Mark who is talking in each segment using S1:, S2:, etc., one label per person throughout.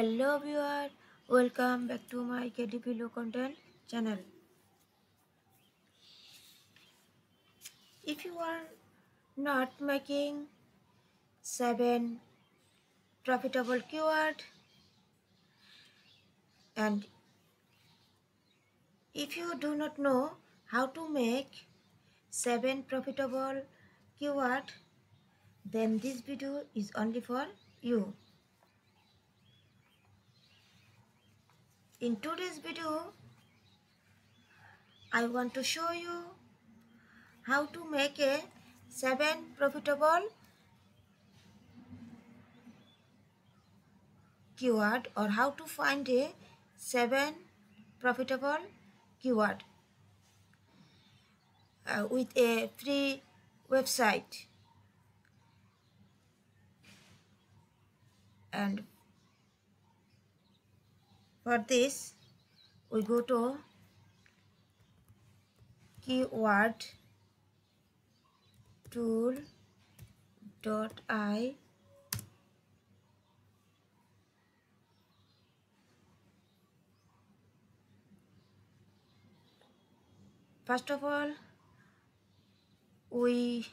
S1: Hello viewer, welcome back to my KDP Low Content channel. If you are not making 7 profitable keywords, and if you do not know how to make 7 profitable keywords, then this video is only for you. In today's video, I want to show you how to make a 7 profitable keyword, or how to find a 7 profitable keyword with a free website. And for this we go to keyword tool.i. First of all, we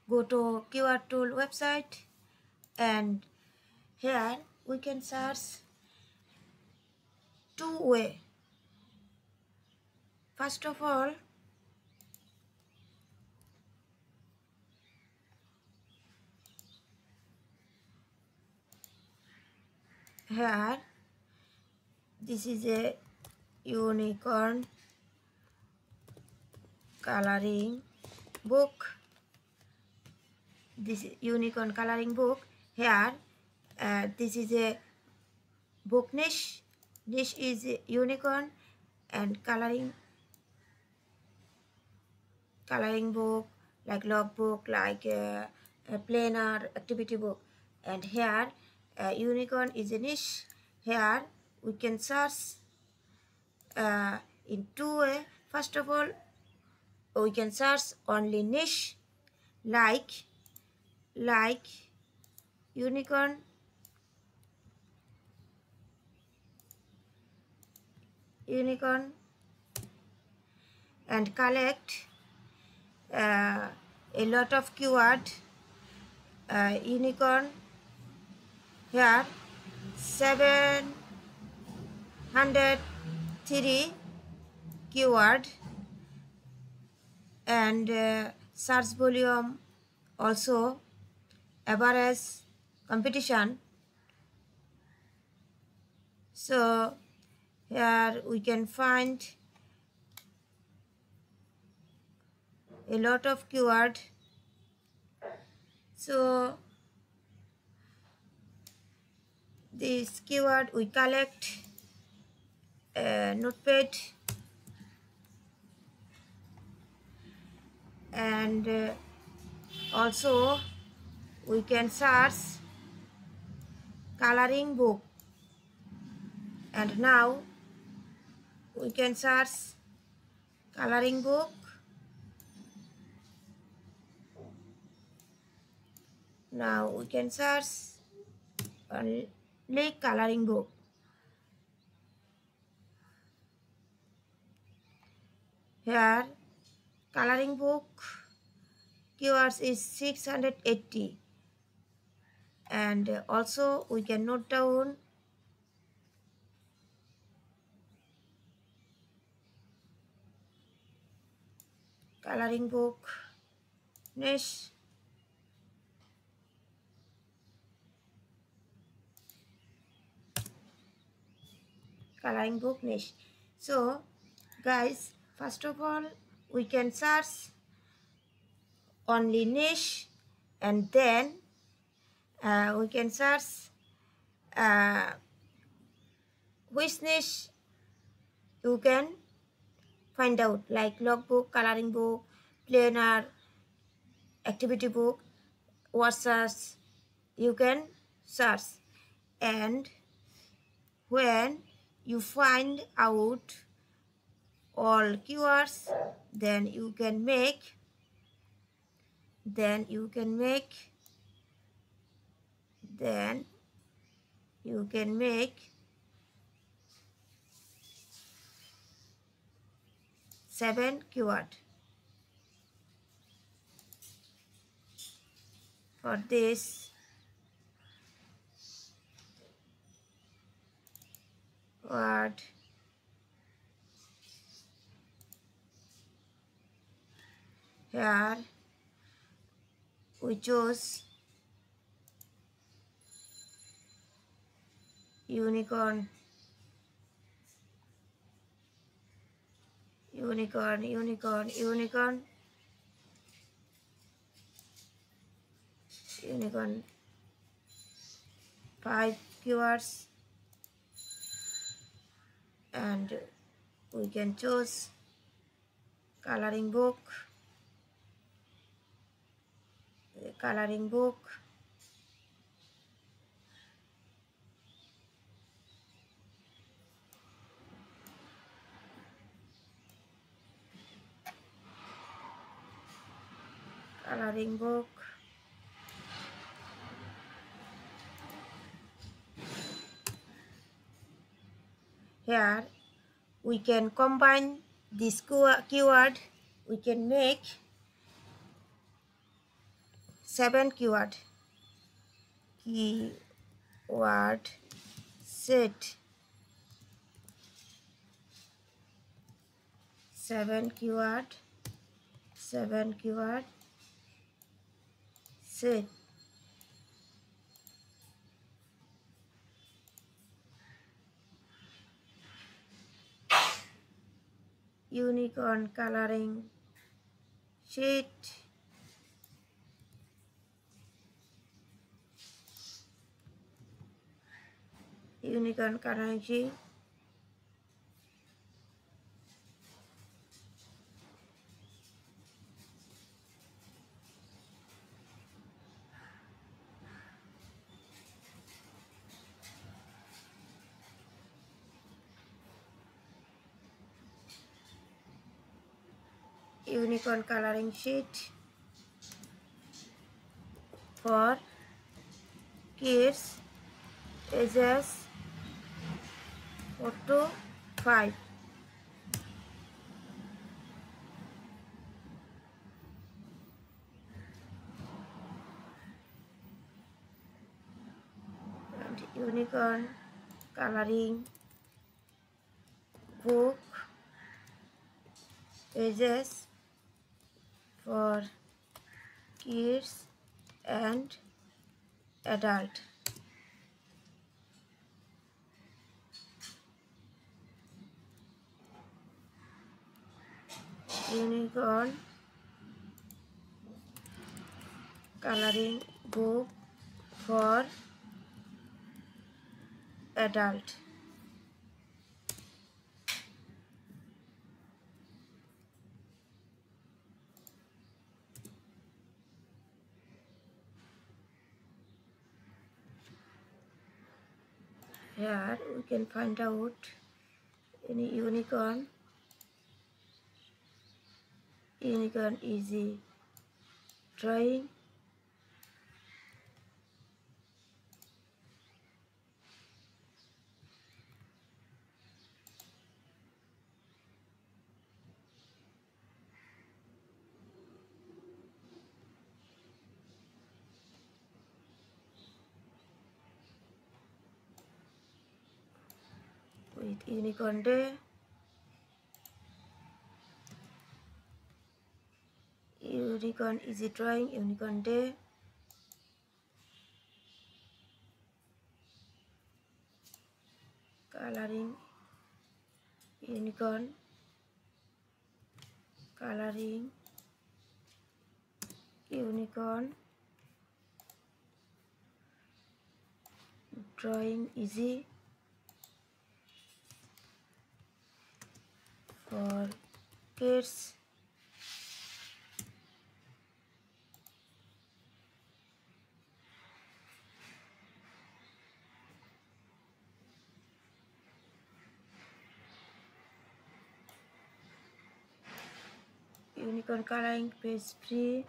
S1: go to keyword tool website, and here we can search two ways. First of all, here this is a unicorn coloring book. This is unicorn coloring book. Here this is a book niche. Niche is a unicorn, and coloring book like logbook, like a planner, activity book. And here unicorn is a niche. Here we can search in two ways. First of all, we can search only niche like unicorn, and collect a lot of keyword. Unicorn, here 703 keyword, and search volume also average competition. So here we can find a lot of keyword. So this keyword we collect notepad, and also we can search coloring book, and now we can search coloring book. Now we can search only coloring book. Here coloring book keywords is 680, and also we can note down coloring book niche, coloring book niche. So guys, first of all we can search only niche, and then we can search which niche you can find out, like logbook, coloring book, planner, activity book, what search you can search. And when you find out all keywords, then you can make then you can make 7 keyword. For this word, here we choose unicorn, unicorn, unicorn, unicorn, unicorn, 5 keywords, and we can choose coloring book, coloring book, coloring book, here we can combine this keyword, we can make 7 keyword set, 7 keyword set. Unicorn coloring sheet, unicorn coloring sheet, unicorn coloring sheet for kids ages 4 to 5. And unicorn coloring book ages for kids and adult. Unicorn coloring book for adult. Here we can find out any unicorn easy drawing, with unicorn day, unicorn easy drawing, unicorn day, coloring unicorn, coloring unicorn, drawing easy for kids, unicorn coloring page free,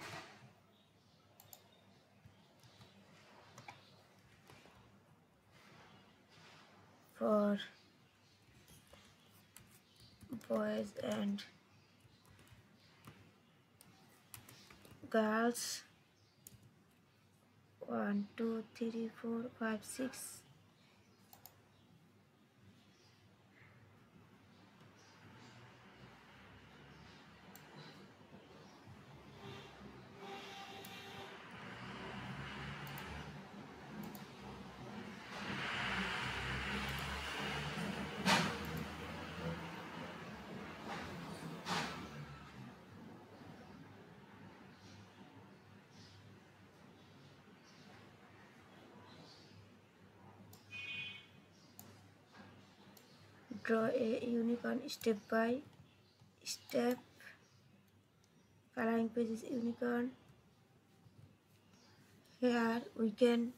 S1: for boys and girls. 1 2 3 4 5 6. Draw a unicorn step by step. Coloring pages unicorn. Here we can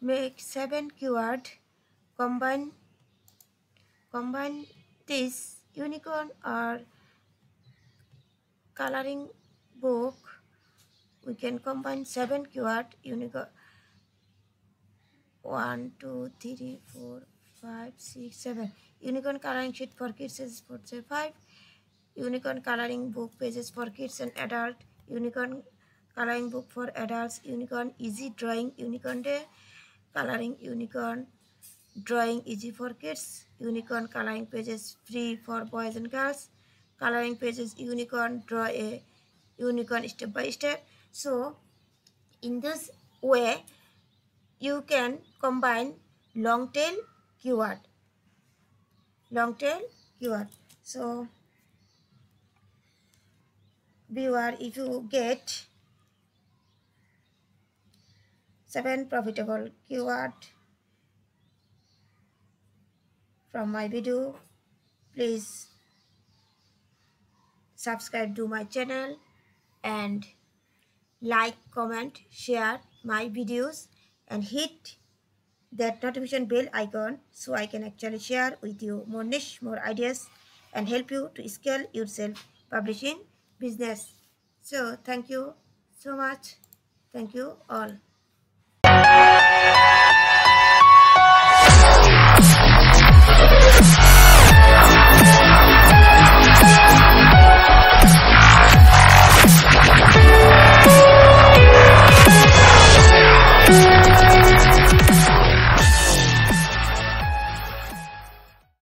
S1: make 7 keyword. Combine this unicorn or coloring book. We can combine 7 keyword unicorn. 1 2 3 4 5 6 7. Unicorn coloring sheet for kids is 5. Unicorn coloring book pages for kids and adult. Unicorn coloring book for adults. Unicorn easy drawing unicorn day. Coloring unicorn drawing easy for kids. Unicorn coloring pages free for boys and girls. Coloring pages unicorn, draw a unicorn step by step. So in this way you can combine long tail keyword. So viewer, if you get 7 profitable keyword from my video, please subscribe to my channel and like, comment, share my videos and hit that notification bell icon so I can actually share with you more niche, more ideas and help you to scale your self-publishing business. So thank you so much. Thank you all.